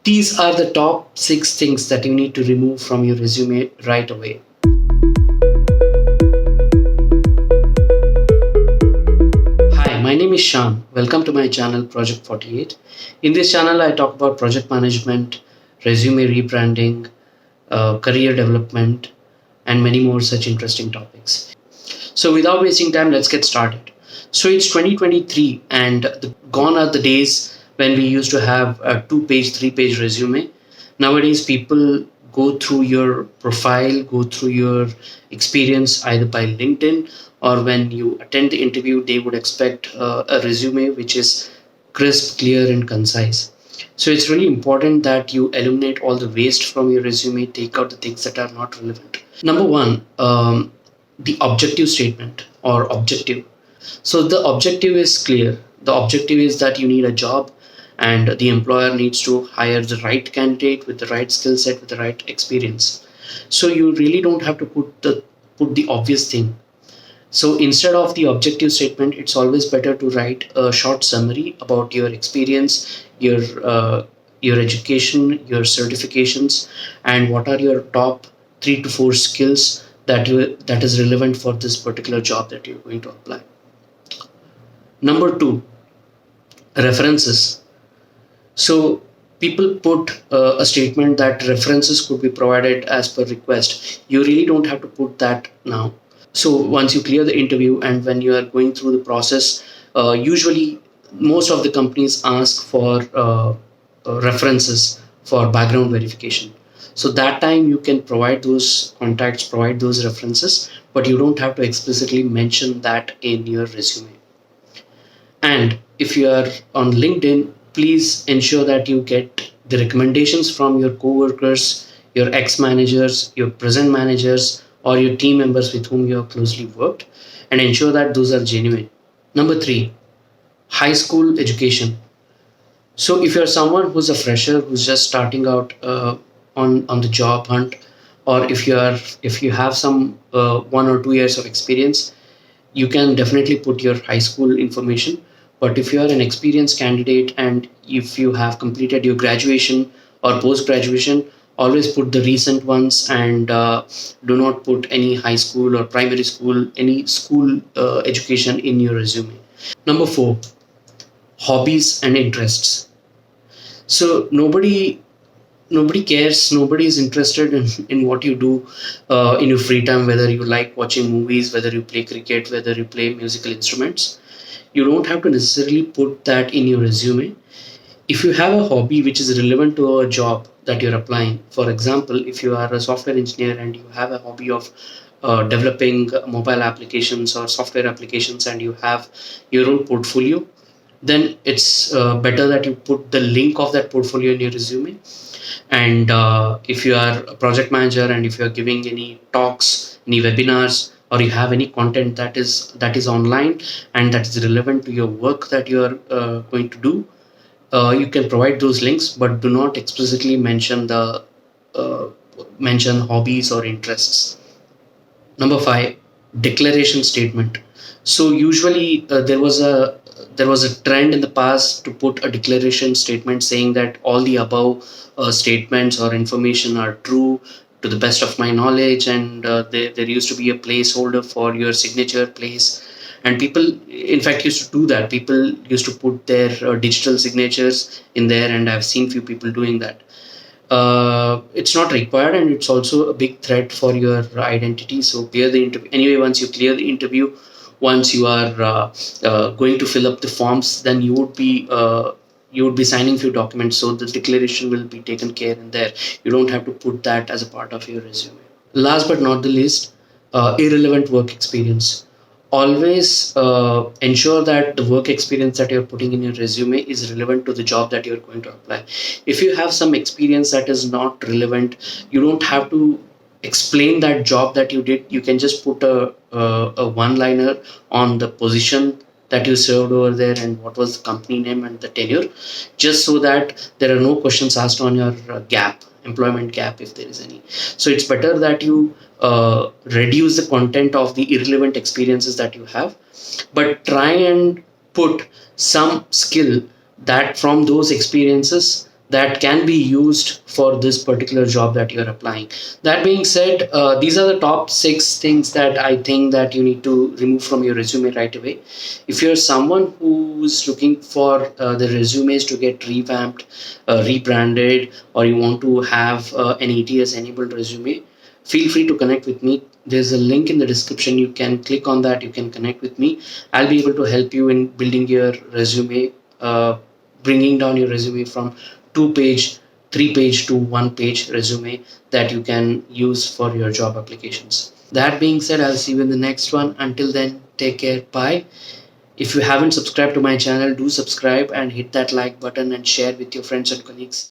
These are the top 6 things that you need to remove from your resume right away. Hi, my name is Shan. Welcome to my channel Project 48. In this channel, I talk about project management, resume rebranding, career development, and many more such interesting topics. So, without wasting time, let's get started. So, it's 2023, and gone are the days when we used to have a 2-page, 3-page resume. Nowadays, people go through your profile, go through your experience either by LinkedIn, or when you attend the interview, they would expect a resume which is crisp, clear, and concise. So it's really important that you eliminate all the waste from your resume, take out the things that are not relevant. Number one, the objective statement or objective. So the objective is clear. The objective is that you need a job and the employer needs to hire the right candidate with the right skill set, with the right experience. So you really don't have to put the obvious thing. So instead of the objective statement, it's always better to write a short summary about your experience, your education, your certifications, and what are your top 3 to 4 skills that is relevant for this particular job that you're going to apply. Number 2, references. So people put a statement that references could be provided as per request. You really don't have to put that now. So once you clear the interview and when you are going through the process, usually most of the companies ask for references for background verification. So that time you can provide those contacts, provide those references, but you don't have to explicitly mention that in your resume. And if you are on LinkedIn, please ensure that you get the recommendations from your coworkers, your ex-managers, your present managers, or your team members with whom you have closely worked, and ensure that those are genuine. Number 3, high school education. So if you're someone who's a fresher who's just starting out on the job hunt, or if you have some 1 or 2 years of experience, you can definitely put your high school information. But if you are an experienced candidate and if you have completed your graduation or post graduation, always put the recent ones, and do not put any high school or primary school, any school education in your resume. Number 4, hobbies and interests. So nobody cares, nobody is interested in what you do in your free time, whether you like watching movies, whether you play cricket, whether you play musical instruments. You don't have to necessarily put that in your resume. If you have a hobby which is relevant to a job that you're applying, for example, if you are a software engineer and you have a hobby of developing mobile applications or software applications and you have your own portfolio, then it's better that you put the link of that portfolio in your resume. And if you are a project manager and if you are giving any talks, any webinars, or you have any content that is online and that is relevant to your work that you are going to do, you can provide those links, but do not explicitly mention mention hobbies or interests. Number 5, declaration statement. So usually there was a trend in the past to put a declaration statement saying that all the above statements or information are true to the best of my knowledge, and there used to be a placeholder for your signature place. And people in fact used to do that. People used to put their digital signatures in there, and I've seen few people doing that. It's not required, and it's also a big threat for your identity. So clear the interview anyway. Once you clear the interview, once you are going to fill up the forms, then you would be signing few documents, so the declaration will be taken care in there. You don't have to put that as a part of your resume. Last but not the least, irrelevant work experience. Always ensure that the work experience that you're putting in your resume is relevant to the job that you're going to apply. If you have some experience that is not relevant, you don't have to explain that job that you did. You can just put a one liner on the position that you served over there and what was the company name and the tenure, just so that there are no questions asked on your employment gap, if there is any. So it's better that you reduce the content of the irrelevant experiences that you have, but try and put some skill that from those experiences that can be used for this particular job that you're applying. That being said, these are the top 6 things that I think that you need to remove from your resume right away. If you're someone who's looking for the resumes to get revamped, rebranded, or you want to have an ATS enabled resume, feel free to connect with me. There's a link in the description. You can click on that. You can connect with me. I'll be able to help you in building your resume, bringing down your resume from 2 page, 3 page to 1 page resume that you can use for your job applications. That being said, I'll see you in the next one. Until then, take care. Bye. If you haven't subscribed to my channel, do subscribe and hit that like button and share with your friends and colleagues.